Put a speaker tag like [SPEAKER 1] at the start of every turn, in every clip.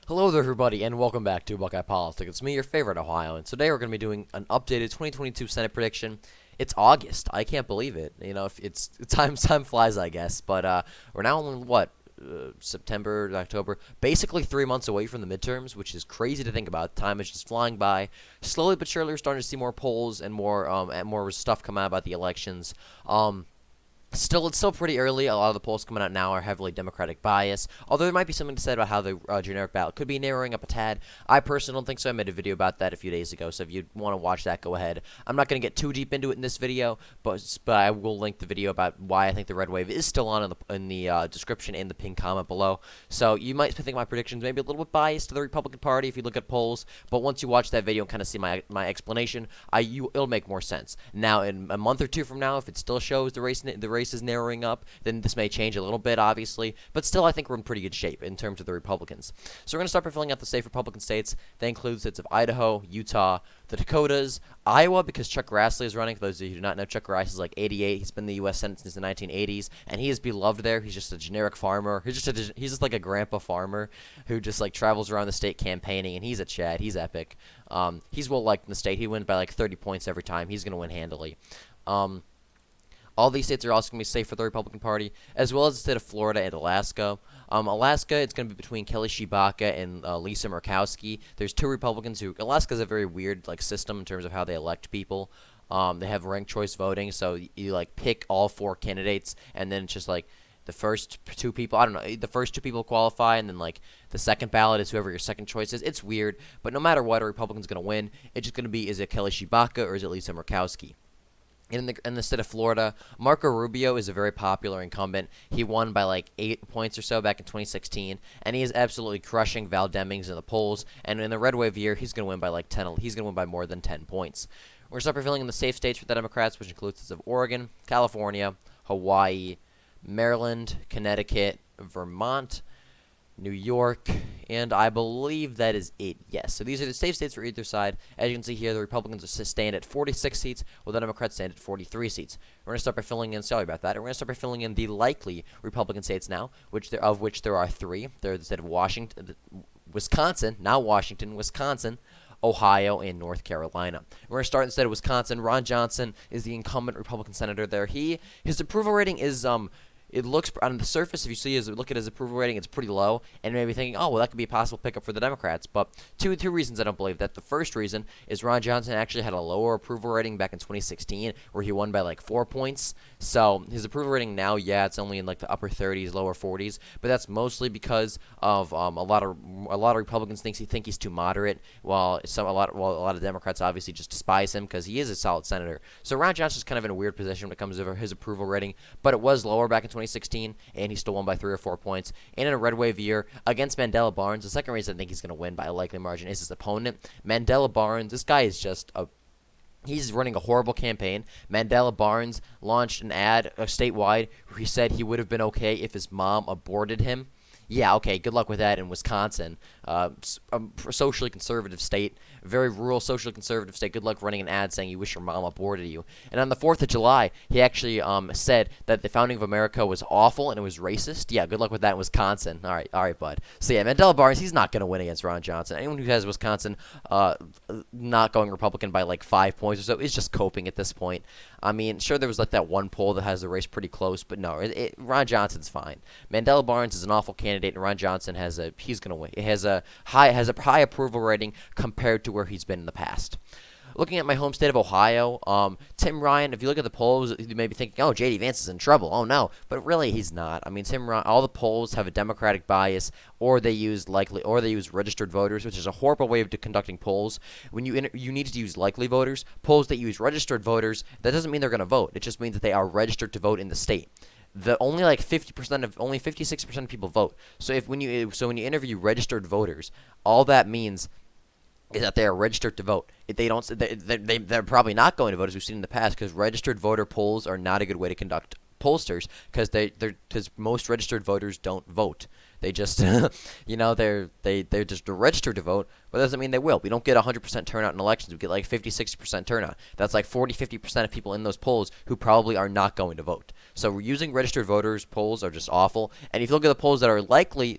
[SPEAKER 1] Hello there, everybody, and welcome back to Buckeye Politics. It's me, your favorite Ohioan. Today we're going to be doing an updated 2022 Senate prediction. It's August. I can't believe it. You know, if it's time flies, I guess. But we're now only September, October, basically 3 months away from the midterms, which is crazy to think about. Time is just flying by. Slowly but surely, we're starting to see more polls and more stuff come out about the elections. It's still pretty early. A lot of the polls coming out now are heavily Democratic bias, although there might be something to say about how the generic ballot could be narrowing up a tad. I personally don't think so. I made a video about that a few days ago, so if you want to watch that, go ahead. I'm not going to get too deep into it in this video, but I will link the video about why I think the red wave is still on in the description and the pinned comment below. So you might think my predictions may be a little bit biased to the Republican Party if you look at polls, but once you watch that video and kind of see my explanation, it'll make more sense. Now, in a month or two from now, if it still shows the race is narrowing up, then this may change a little bit, obviously. But still, I think we're in pretty good shape in terms of the Republicans. So we're going to start by filling out the safe Republican states. They include states of Idaho, Utah, the Dakotas, Iowa, because Chuck Grassley is running. For those of you who do not know, Chuck Grassley is like 88. He's been in the U.S. Senate since the 1980s, and he is beloved there. He's just a generic farmer. He's just like a grandpa farmer who just like travels around the state campaigning, and he's a Chad. He's epic. He's well liked in the state. He wins by like 30 points every time. He's going to win handily. All these states are also going to be safe for the Republican Party, as well as the state of Florida and Alaska. Alaska, it's going to be between Kelly Tshibaka and Lisa Murkowski. There's two Republicans who... Alaska's a very weird system in terms of how they elect people. They have ranked choice voting, so you pick all four candidates, and then it's just the first two people, I don't know, the first two people qualify, and then the second ballot is whoever your second choice is. It's weird, but no matter what, a Republican's going to win. It's just going to be, is it Kelly Tshibaka or is it Lisa Murkowski? In the state of Florida, Marco Rubio is a very popular incumbent. He won by 8 points or so back in 2016, and he is absolutely crushing Val Demings in the polls. And in the red wave year, he's going to win by 10. He's going to win by more than 10 points. We're going to start filling in the safe states for the Democrats, which includes states of Oregon, California, Hawaii, Maryland, Connecticut, Vermont, New York, and I believe that is it. Yes, so these are the safe states for either side. As you can see here, the Republicans stand at 46 seats, while the Democrats stand at 43 seats. We're going to start by filling in, sorry about that, we're going to start by filling in the likely Republican states now, of which there are three. They're the state of Wisconsin, not Washington, Wisconsin, Ohio, and North Carolina. We're going to start in the state of Wisconsin. Ron Johnson is the incumbent Republican senator there. His approval rating is, it looks on the surface, if you look at his approval rating, it's pretty low, and you may be thinking, oh, well, that could be a possible pickup for the Democrats. But two reasons I don't believe that. The first reason is Ron Johnson actually had a lower approval rating back in 2016, where he won by 4 points. So his approval rating now, yeah, it's only in the upper 30s, lower 40s, but that's mostly because of a lot of Republicans think he's too moderate, while a lot of Democrats obviously just despise him because he is a solid senator. So Ron Johnson's kind of in a weird position when it comes to his approval rating, but it was lower back in 2016, and he still won by 3 or 4 points. And in a red wave year against Mandela Barnes, the second reason I think he's going to win by a likely margin is his opponent. Mandela Barnes, this guy is just he's running a horrible campaign. Mandela Barnes launched an ad statewide where he said he would have been okay if his mom aborted him. Yeah, okay, good luck with that in Wisconsin. A socially conservative state, very rural, socially conservative state. Good luck running an ad saying you wish your mom aborted you. And on the 4th of July, he actually said that the founding of America was awful and it was racist. Yeah, good luck with that in Wisconsin. All right, bud. So yeah, Mandela Barnes, he's not going to win against Ron Johnson. Anyone who has Wisconsin not going Republican by 5 points or so is just coping at this point. I mean, sure, there was that one poll that has the race pretty close, but no, Ron Johnson's fine. Mandela Barnes is an awful candidate, and Ron Johnson he's going to win. It has a high approval rating compared to where he's been in the past. Looking at my home state of Ohio, Tim Ryan, if you look at the polls, you may be thinking, oh, J.D. Vance is in trouble. Oh, no. But really, he's not. I mean, Tim Ryan, all the polls have a Democratic bias, or they use registered voters, which is a horrible way of conducting polls. When you need to use likely voters, polls that use registered voters, that doesn't mean they're going to vote. It just means that they are registered to vote in the state. Only 56% of people vote. So when you interview registered voters, all that means is that they are registered to vote. If they don't, they're probably not going to vote, as we've seen in the past, because registered voter polls are not a good way to conduct pollsters, because most registered voters don't vote. They just, they're just registered to vote, but that doesn't mean they will. We don't get 100% turnout in elections. We get like 50, 60% turnout. That's like 40, 50% of people in those polls who probably are not going to vote. So using registered voters polls are just awful. And if you look at the polls that are likely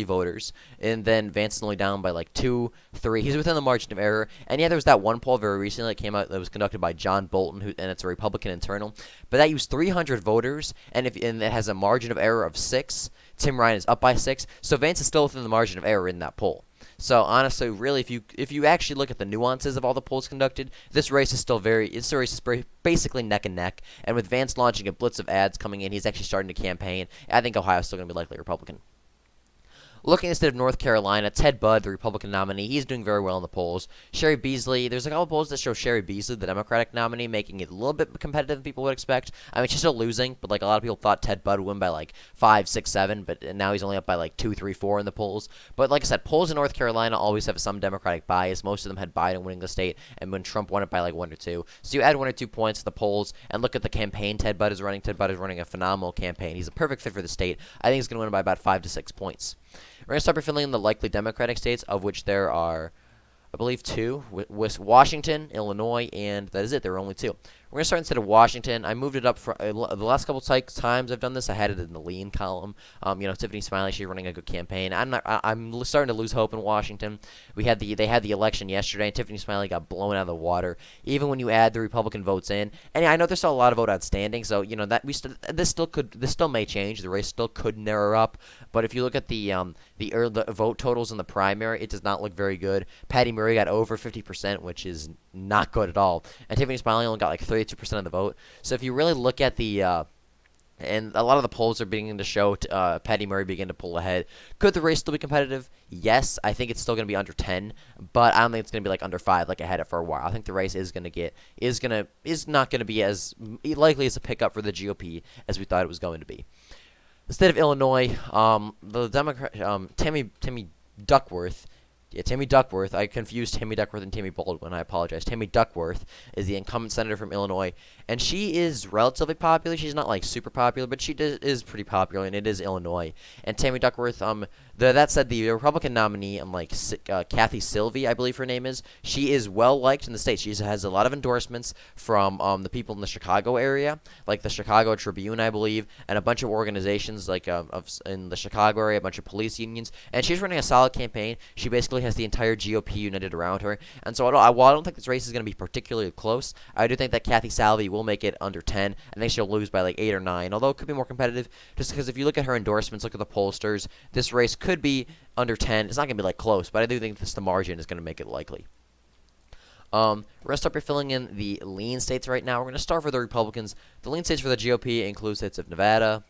[SPEAKER 1] voters, and then Vance is only down by like 2, 3. He's within the margin of error. And yeah, there was that one poll very recently that came out that was conducted by John Bolton, and it's a Republican internal. But that used 300 voters, and it has a margin of error of 6. Tim Ryan is up by 6. So Vance is still within the margin of error in that poll. So honestly, really, if you actually look at the nuances of all the polls conducted, this race is basically neck and neck. And with Vance launching a blitz of ads coming in, he's actually starting to campaign. I think Ohio's still going to be likely Republican. Looking at the state of North Carolina, Ted Budd, the Republican nominee, he's doing very well in the polls. Sherry Beasley, there's a couple polls that show Sherry Beasley, the Democratic nominee, making it a little bit competitive than people would expect. I mean, she's still losing, but like a lot of people thought Ted Budd would win by like 5, 6, 7, but now he's only up by like 2, 3, 4 in the polls. But like I said, polls in North Carolina always have some Democratic bias. Most of them had Biden winning the state, and when Trump won it by like 1 or 2. So you add 1 or 2 points to the polls, and look at the campaign Ted Budd is running. Ted Budd is running a phenomenal campaign. He's a perfect fit for the state. I think he's going to win by about 5 to 6 points. We're going to start by filling in the likely Democratic states, of which there are, I believe, 2. Washington, Illinois, and that is it. There are only 2. We're going to start instead of Washington. I moved it up for the last couple times I've done this. I had it in the lean column. Tiffany Smiley, she's running a good campaign. I'm starting to lose hope in Washington. They had the election yesterday, and Tiffany Smiley got blown out of the water. Even when you add the Republican votes in, and I know there's still a lot of vote outstanding. So that this still may change. The race still could narrow up. But if you look at the vote totals in the primary, it does not look very good. Patty Murray got over 50%, which is not good at all. And Tiffany Smiley only got like 32% of the vote. So if you really look at and a lot of the polls are beginning to show Patty Murray begin to pull ahead. Could the race still be competitive? Yes, I think it's still going to be under 10, but I don't think it's going to be like under 5 like I had it for a while. I think the race is not going to be as likely as a pickup for the GOP as we thought it was going to be. The state of Illinois, the Democrat Tammy Duckworth. Yeah, Tammy Duckworth. I confused Tammy Duckworth and Tammy Baldwin. I apologize. Tammy Duckworth is the incumbent senator from Illinois, and she is relatively popular. She's not like super popular, but she is pretty popular, and it is Illinois. And Tammy Duckworth, that said, the Republican nominee, Kathy Sylvie, I believe her name is, she is well liked in the state. She has a lot of endorsements from the people in the Chicago area, like the Chicago Tribune, I believe, and a bunch of organizations in the Chicago area, a bunch of police unions, and she's running a solid campaign. She basically has the entire GOP united around her, and so while I don't think this race is going to be particularly close, I do think that Kathy Sylvie will make it under 10. I think she'll lose by like 8 or 9, although it could be more competitive, just because if you look at her endorsements, look at the pollsters, this race could be under 10. It's not going to be like close, but I do think the margin is going to make it likely. We're going to start by filling in the lean states right now. We're going to start for the Republicans. The lean states for the GOP include states of Nevada,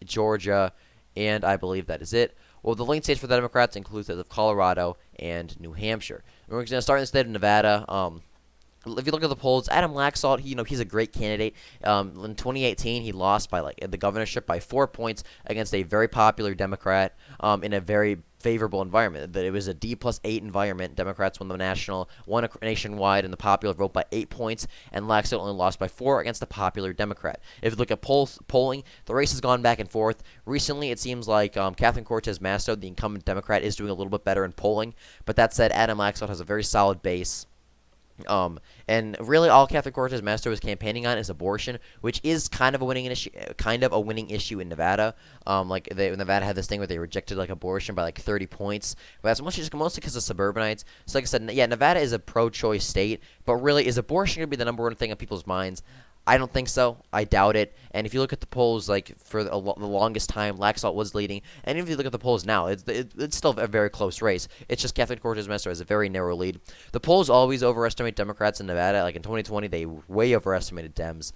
[SPEAKER 1] Georgia, and I believe that is it. Well, the lean states for the Democrats include states of Colorado and New Hampshire. And we're going to start in the state of Nevada. If you look at the polls, Adam Laxalt, he's a great candidate. In 2018, he lost by the governorship by 4 points against a very popular Democrat in a very favorable environment. It was a D+8 environment. Democrats won nationwide in the popular vote by 8 points, and Laxalt only lost by 4 against the popular Democrat. If you look at polling, the race has gone back and forth. Recently, it seems like Catherine Cortez Masto, the incumbent Democrat, is doing a little bit better in polling. But that said, Adam Laxalt has a very solid base. And really all Catherine Cortez Masto is campaigning on is abortion, which is kind of a winning issue in Nevada. Nevada had this thing where they rejected abortion by 30 points, but that's mostly because of suburbanites. So like I said, yeah, Nevada is a pro-choice state, but really, is abortion going to be the number one thing on people's minds? I don't think so. I doubt it. And if you look at the polls, for the longest time, Laxalt was leading. And if you look at the polls now, it's still a very close race. It's just Catherine Cortez Masto has a very narrow lead. The polls always overestimate Democrats in Nevada. Like in 2020, they way overestimated Dems.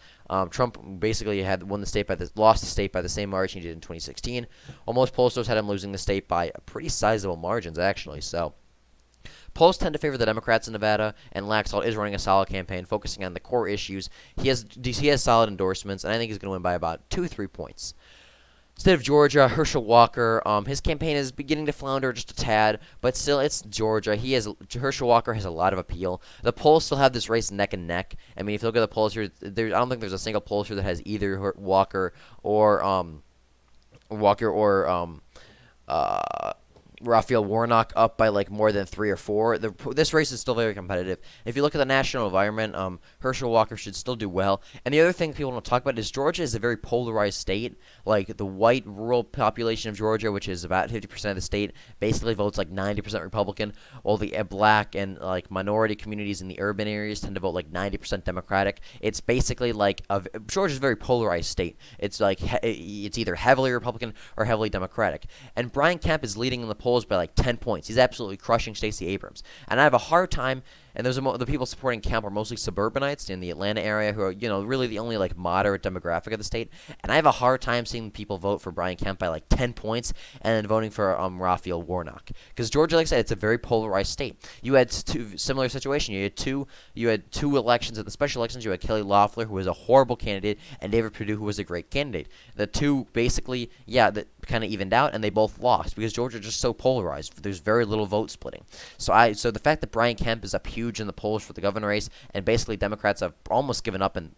[SPEAKER 1] Trump basically lost the state by the same margin he did in 2016. While most pollsters had him losing the state by a pretty sizable margins, actually. So polls tend to favor the Democrats in Nevada, and Laxalt is running a solid campaign, focusing on the core issues. He has solid endorsements, and I think he's going to win by about 2-3 points. State of Georgia, Herschel Walker, his campaign is beginning to flounder just a tad, but still, it's Georgia. Herschel Walker has a lot of appeal. The polls still have this race neck and neck. I mean, if you look at the polls here, I don't think there's a single pollster that has either Walker or uh, Raphael Warnock up by like more than 3 or 4. This race is still very competitive. If you look at the national environment, Herschel Walker should still do well. And the other thing people don't talk about is Georgia is a very polarized state. Like the white rural population of Georgia, which is about 50% of the state, basically votes like 90% Republican, while the black and like minority communities in the urban areas tend to vote like 90% Democratic. It's basically like Georgia's a very polarized state. It's like it's either heavily Republican or heavily Democratic. And Brian Kemp is leading in the polls by like 10 points. He's absolutely crushing Stacey Abrams. And I have a hard time, and the people supporting Kemp are mostly suburbanites in the Atlanta area who are, really the only like moderate demographic of the state. And I have a hard time seeing people vote for Brian Kemp by like 10 points and then voting for Raphael Warnock. Because Georgia, like I said, it's a very polarized state. You had similar situation. You had two elections. At the special elections, you had Kelly Loeffler, who was a horrible candidate, and David Perdue, who was a great candidate. The two basically, that kind of evened out, and they both lost because Georgia is just so polarized. There's very little vote splitting. So the fact that Brian Kemp is up huge in the polls for the governor race, and basically Democrats have almost given up in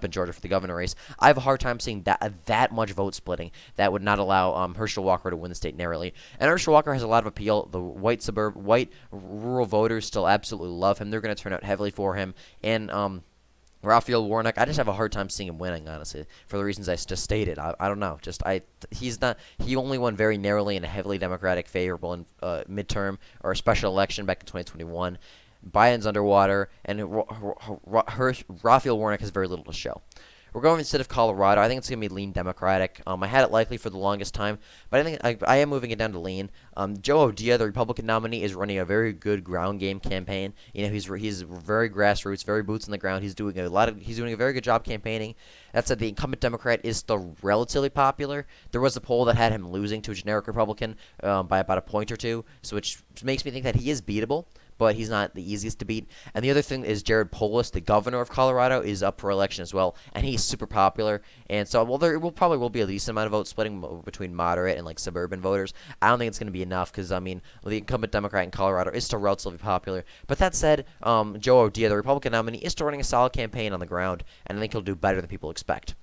[SPEAKER 1] Georgia for the governor race, I have a hard time seeing that much vote splitting that would not allow Herschel Walker to win the state narrowly. And Herschel Walker has a lot of appeal. The white rural voters still absolutely love him. They're going to turn out heavily for him. And Raphael Warnock, I just have a hard time seeing him winning, honestly, for the reasons I just stated. I don't know. He only won very narrowly in a heavily Democratic favorable midterm or a special election back in 2021. Biden's underwater, and Raphael Warnock has very little to show. We're going instead of Colorado. I think it's going to be lean Democratic. I had it likely for the longest time, but I think I am moving it down to lean. Joe O'Dea, the Republican nominee, is running a very good ground game campaign. He's very grassroots, very boots on the ground. He's doing a very good job campaigning. That said, the incumbent Democrat is still relatively popular. There was a poll that had him losing to a generic Republican by about a point or two, which makes me think that he is beatable, but he's not the easiest to beat. And the other thing is Jared Polis, the governor of Colorado, is up for election as well, and he's super popular. And so, there will be a decent amount of vote splitting between moderate and like suburban voters. I don't think it's going to be enough because the incumbent Democrat in Colorado is still relatively popular. But that said, Joe O'Dea, the Republican nominee, is still running a solid campaign on the ground, and I think he'll do better than people expect.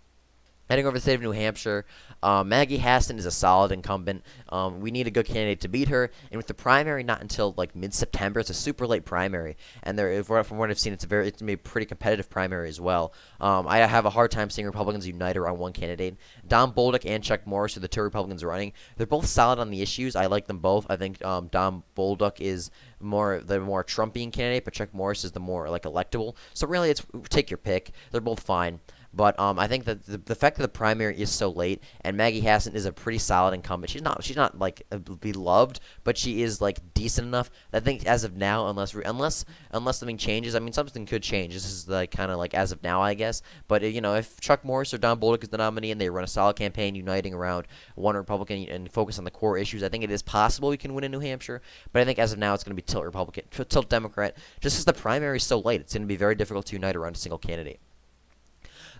[SPEAKER 1] Heading over to the state of New Hampshire, Maggie Hassan is a solid incumbent. We need a good candidate to beat her, and with the primary not until like mid-September, it's a super late primary. And from what I've seen, it's going to be a pretty competitive primary as well. I have a hard time seeing Republicans unite around one candidate. Don Bolduc and Chuck Morris are the two Republicans running. They're both solid on the issues. I like them both. I think Don Bolduc is the more Trumpian candidate, but Chuck Morris is the more like electable. So really, it's take your pick. They're both fine. But I think that the fact that the primary is so late, and Maggie Hassan is a pretty solid incumbent. She's not like beloved, but she is like decent enough. I think as of now, unless something changes, something could change. This is like kind of like as of now, I guess. But if Chuck Morris or Don Bolduc is the nominee and they run a solid campaign, uniting around one Republican and focus on the core issues, I think it is possible we can win in New Hampshire. But I think as of now, it's going to be tilt Democrat. Just because the primary is so late, it's going to be very difficult to unite around a single candidate.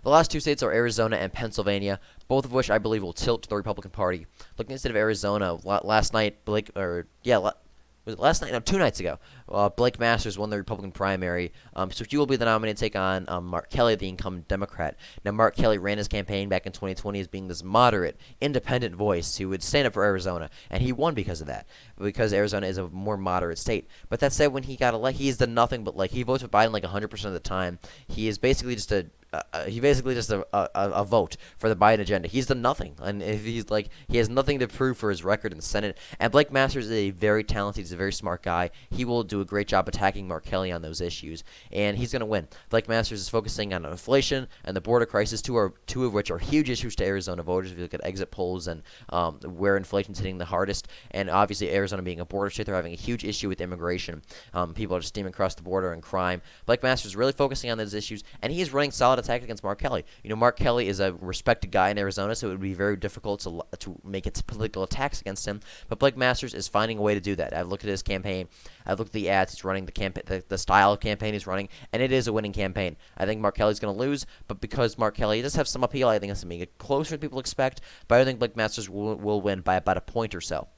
[SPEAKER 1] The last two states are Arizona and Pennsylvania, both of which I believe will tilt to the Republican Party. Looking instead of Arizona, last night, 2 nights ago, Blake Masters won the Republican primary, so he will be the nominee to take on Mark Kelly, the incumbent Democrat. Now, Mark Kelly ran his campaign back in 2020 as being this moderate, independent voice who would stand up for Arizona, and he won because of that, because Arizona is a more moderate state. But that said, when he got elected, he's done nothing but he votes for Biden like 100% of the time. He is basically just a vote for the Biden agenda. He's done nothing, and if he has nothing to prove for his record in the Senate. And Blake Masters is a very talented, he's a very smart guy. He will do a great job attacking Mark Kelly on those issues, and he's going to win. Blake Masters is focusing on inflation and the border crisis, two of which are huge issues to Arizona voters. If you look at exit polls and where inflation's hitting the hardest, and obviously Arizona being a border state, they're having a huge issue with immigration. People are just steaming across the border and crime. Blake Masters is really focusing on those issues, and he is running solid attack against Mark Kelly. Mark Kelly is a respected guy in Arizona, so it would be very difficult to make its political attacks against him. But Blake Masters is finding a way to do that. I've looked at his campaign. I've looked at the ads he's running, the campaign, the style of campaign he's running, and it is a winning campaign. I think Mark Kelly's going to lose, but because Mark Kelly does have some appeal, I think it's going to be closer than people expect. But I think Blake Masters will win by about a point or so.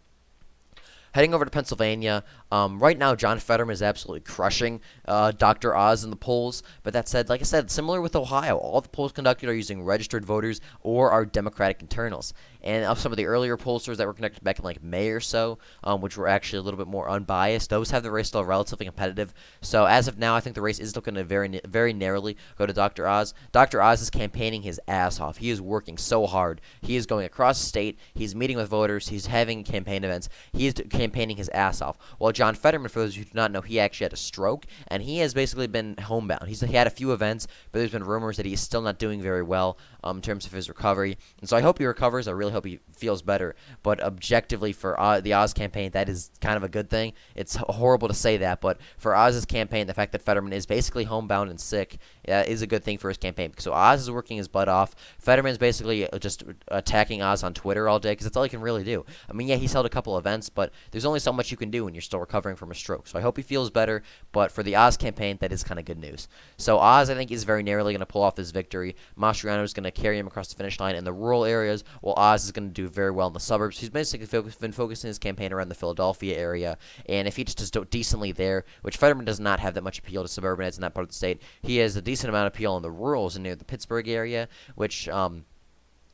[SPEAKER 1] Heading over to Pennsylvania, right now John Fetterman is absolutely crushing Dr. Oz in the polls. But that said, like I said, similar with Ohio, all the polls conducted are using registered voters or are Democratic internals. And of some of the earlier pollsters that were conducted back in like May or so, which were actually a little bit more unbiased, those have the race still relatively competitive. So as of now, I think the race is looking to very narrowly go to Dr. Oz. Dr. Oz is campaigning his ass off. He is working so hard. He is going across the state. He's meeting with voters. He's having campaign events. He is campaigning his ass off. While John Fetterman, for those who do not know, he actually had a stroke, and he has basically been homebound. He had a few events, but there's been rumors that he's still not doing very well in terms of his recovery. And so I hope he recovers. I really hope he feels better. But objectively, for the Oz campaign, that is kind of a good thing. It's horrible to say that, but for Oz's campaign, the fact that Fetterman is basically homebound and sick is a good thing for his campaign. So Oz is working his butt off. Fetterman is basically just attacking Oz on Twitter all day because that's all he can really do. I mean, yeah, he's held a couple events, but there's only so much you can do when you're still recovering from a stroke. So I hope he feels better. But for the Oz campaign, that is kind of good news. So Oz, I think, is very narrowly going to pull off his victory. Mastriano is going to carry him across the finish line in the rural areas, while Oz is going to do very well in the suburbs. He's basically been focusing his campaign around the Philadelphia area, and if he just does decently there, which Fetterman does not have that much appeal to suburbanites in that part of the state, he has a decent amount of appeal in the rurals and near the Pittsburgh area, which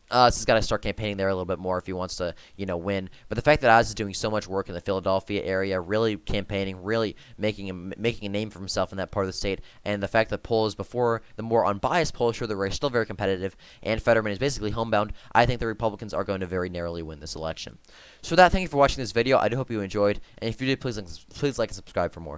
[SPEAKER 1] Oz has got to start campaigning there a little bit more if he wants to, win. But the fact that Oz is doing so much work in the Philadelphia area, really campaigning, really making a name for himself in that part of the state, and the fact that polls before the more unbiased polls show the race still very competitive, and Fetterman is basically homebound, I think the Republicans are going to very narrowly win this election. So with that, thank you for watching this video. I do hope you enjoyed, and if you did, please like and subscribe for more.